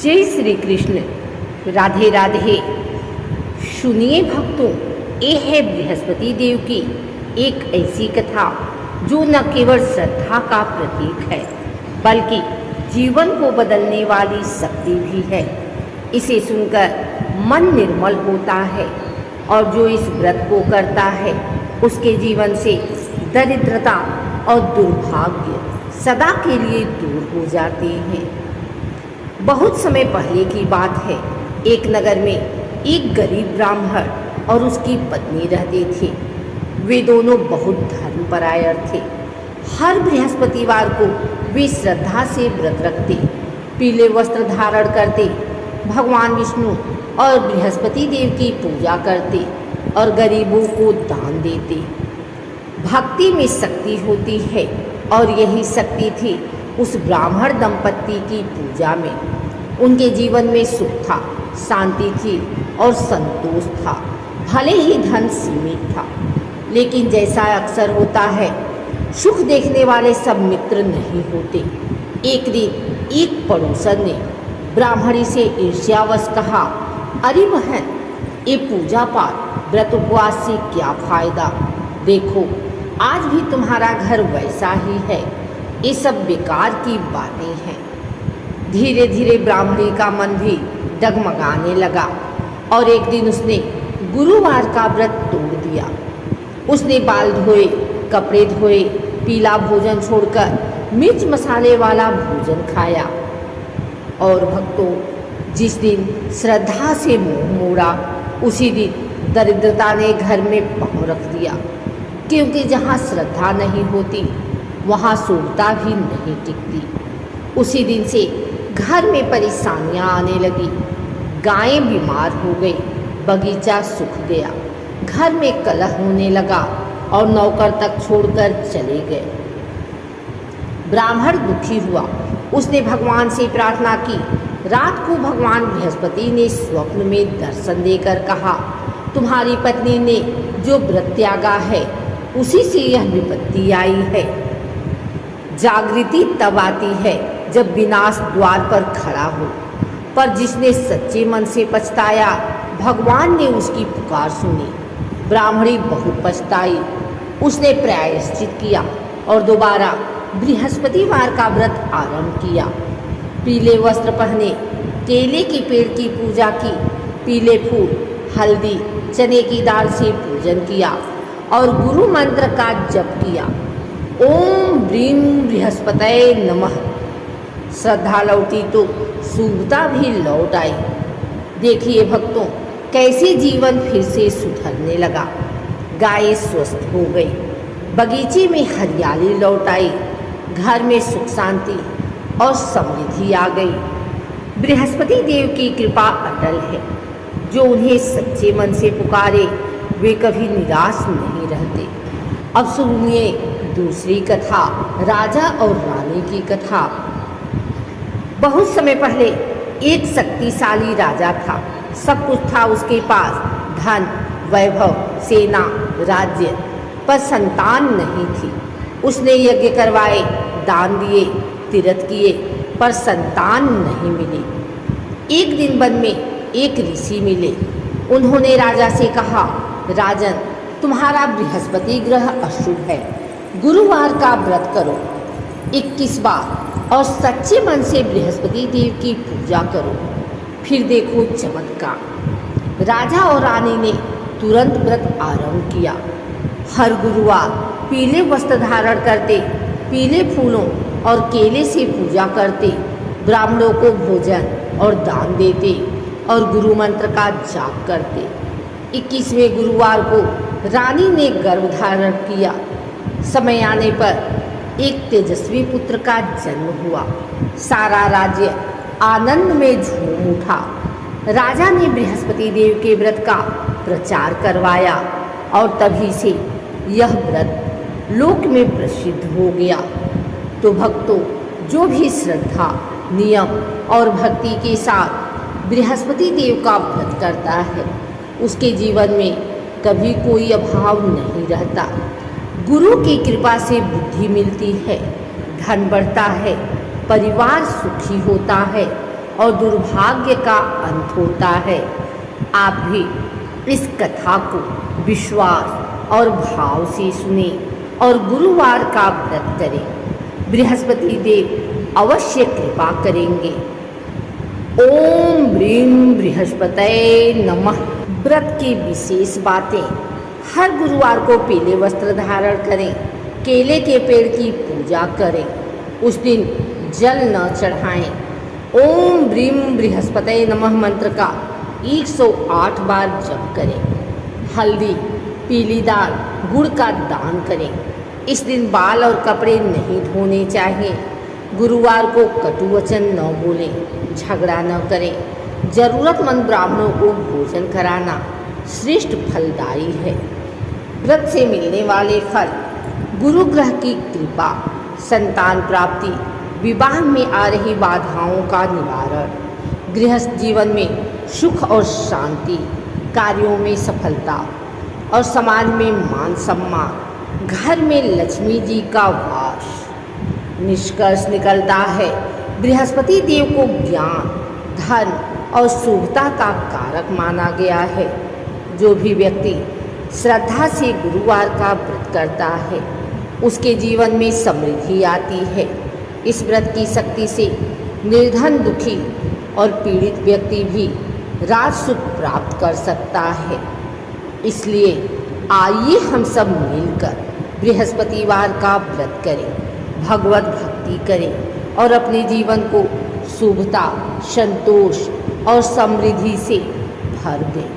जय श्री कृष्ण। राधे राधे। सुनिए भक्तों, ये है बृहस्पति देव की एक ऐसी कथा जो न केवल श्रद्धा का प्रतीक है बल्कि जीवन को बदलने वाली शक्ति भी है। इसे सुनकर मन निर्मल होता है और जो इस व्रत को करता है उसके जीवन से दरिद्रता और दुर्भाग्य सदा के लिए दूर हो जाते हैं। बहुत समय पहले की बात है। एक नगर में एक गरीब ब्राह्मण और उसकी पत्नी रहते थे। वे दोनों बहुत धर्मपरायण थे। हर बृहस्पतिवार को वे श्रद्धा से व्रत रखते, पीले वस्त्र धारण करते, भगवान विष्णु और बृहस्पति देव की पूजा करते और गरीबों को दान देते। भक्ति में शक्ति होती है और यही शक्ति थी उस ब्राह्मण दंपत्ति की पूजा में। उनके जीवन में सुख था, शांति थी और संतोष था। भले ही धन सीमित था, लेकिन जैसा अक्सर होता है, सुख देखने वाले सब मित्र नहीं होते। एक दिन एक पड़ोसन ने ब्राह्मणी से ईर्ष्यावश कहा, अरे बहन, ये पूजा पाठ व्रत उपवास से क्या फायदा? देखो, आज भी तुम्हारा घर वैसा ही है। ये सब बेकार की बातें हैं। धीरे धीरे ब्राह्मणी का मन भी डगमगाने लगा और एक दिन उसने गुरुवार का व्रत तोड़ दिया। उसने बाल धोए, कपड़े धोए, पीला भोजन छोड़कर मिर्च मसाले वाला भोजन खाया। और भक्तों, जिस दिन श्रद्धा से मुंह मोड़ा उसी दिन दरिद्रता ने घर में पांव रख दिया, क्योंकि जहाँ श्रद्धा नहीं होती वहाँ शुभता भी नहीं टिकती। उसी दिन से घर में परेशानियाँ आने लगी। गायें बीमार हो गई, बगीचा सूख गया, घर में कलह होने लगा और नौकर तक छोड़कर चले गए। ब्राह्मण दुखी हुआ। उसने भगवान से प्रार्थना की। रात को भगवान बृहस्पति ने स्वप्न में दर्शन देकर कहा, तुम्हारी पत्नी ने जो व्रत त्यागा है उसी से यह विपत्ति आई है। जागृति तब आती है जब विनाश द्वार पर खड़ा हो, पर जिसने सच्चे मन से पछताया, भगवान ने उसकी पुकार सुनी। ब्राह्मणी बहुत पछताई। उसने प्रायश्चित किया और दोबारा बृहस्पतिवार का व्रत आरंभ किया। पीले वस्त्र पहने, केले के पेड़ की पूजा की, पीले फूल, हल्दी, चने की दाल से पूजन किया और गुरु मंत्र का जप किया। ओम ब्रीम बृहस्पतये नमः। श्रद्धा लौटी तो शुभता भी लौट आई। देखिए भक्तों, कैसे जीवन फिर से सुधरने लगा। गायें स्वस्थ हो गई, बगीचे में हरियाली लौट आई, घर में सुख शांति और समृद्धि आ गई। बृहस्पति देव की कृपा अटल है। जो उन्हें सच्चे मन से पुकारे वे कभी निराश नहीं रहते। अब सुनिए दूसरी कथा, राजा और रानी की कथा। बहुत समय पहले एक शक्तिशाली राजा था। सब कुछ था उसके पास, धन, वैभव, सेना, राज्य, पर संतान नहीं थी। उसने यज्ञ करवाए, दान दिए, तीर्थ किए, पर संतान नहीं मिली। एक दिन वन में एक ऋषि मिले। उन्होंने राजा से कहा, राजन, तुम्हारा बृहस्पति ग्रह अशुभ है। गुरुवार का व्रत करो 21 बार और सच्चे मन से बृहस्पति देव की पूजा करो, फिर देखो चमत्कार। राजा और रानी ने तुरंत व्रत आरंभ किया। हर गुरुवार पीले वस्त्र धारण करते, पीले फूलों और केले से पूजा करते, ब्राह्मणों को भोजन और दान देते और गुरु मंत्र का जाप करते। 21वें गुरुवार को रानी ने गर्भ धारण किया। समय आने पर एक तेजस्वी पुत्र का जन्म हुआ। सारा राज्य आनंद में झूम उठा। राजा ने बृहस्पति देव के व्रत का प्रचार करवाया और तभी से यह व्रत लोक में प्रसिद्ध हो गया। तो भक्तों, जो भी श्रद्धा, नियम और भक्ति के साथ बृहस्पति देव का व्रत करता है उसके जीवन में कभी कोई अभाव नहीं रहता। गुरु की कृपा से बुद्धि मिलती है, धन बढ़ता है, परिवार सुखी होता है और दुर्भाग्य का अंत होता है। आप भी इस कथा को विश्वास और भाव से सुने और गुरुवार का व्रत करें। बृहस्पति देव अवश्य कृपा करेंगे। ओम ब्रीं बृहस्पतये नमः। व्रत की विशेष बातें। हर गुरुवार को पीले वस्त्र धारण करें। केले के पेड़ की पूजा करें। उस दिन जल न चढ़ाएं। ओम ब्रीं बृहस्पतये नमः मंत्र का 108 बार जप करें। हल्दी, पीली दाल, गुड़ का दान करें। इस दिन बाल और कपड़े नहीं धोने चाहिए। गुरुवार को कटु वचन न बोलें, झगड़ा न करें। जरूरतमंद ब्राह्मणों को भोजन कराना श्रेष्ठ फलदायी है। व्रत से मिलने वाले फल: गुरु ग्रह की कृपा, संतान प्राप्ति, विवाह में आ रही बाधाओं का निवारण, गृहस्थ जीवन में सुख और शांति, कार्यों में सफलता और समाज में मान सम्मान, घर में लक्ष्मी जी का वास। निष्कर्ष निकलता है, बृहस्पति देव को ज्ञान, धन और शुभता का कारक माना गया है। जो भी व्यक्ति श्रद्धा से गुरुवार का व्रत करता है, उसके जीवन में समृद्धि आती है। इस व्रत की शक्ति से निर्धन, दुखी और पीड़ित व्यक्ति भी राजसुख प्राप्त कर सकता है। इसलिए आइए हम सब मिलकर बृहस्पतिवार का व्रत करें, भगवत भक्ति करें और अपने जीवन को शुभता, संतोष और समृद्धि से भर दें।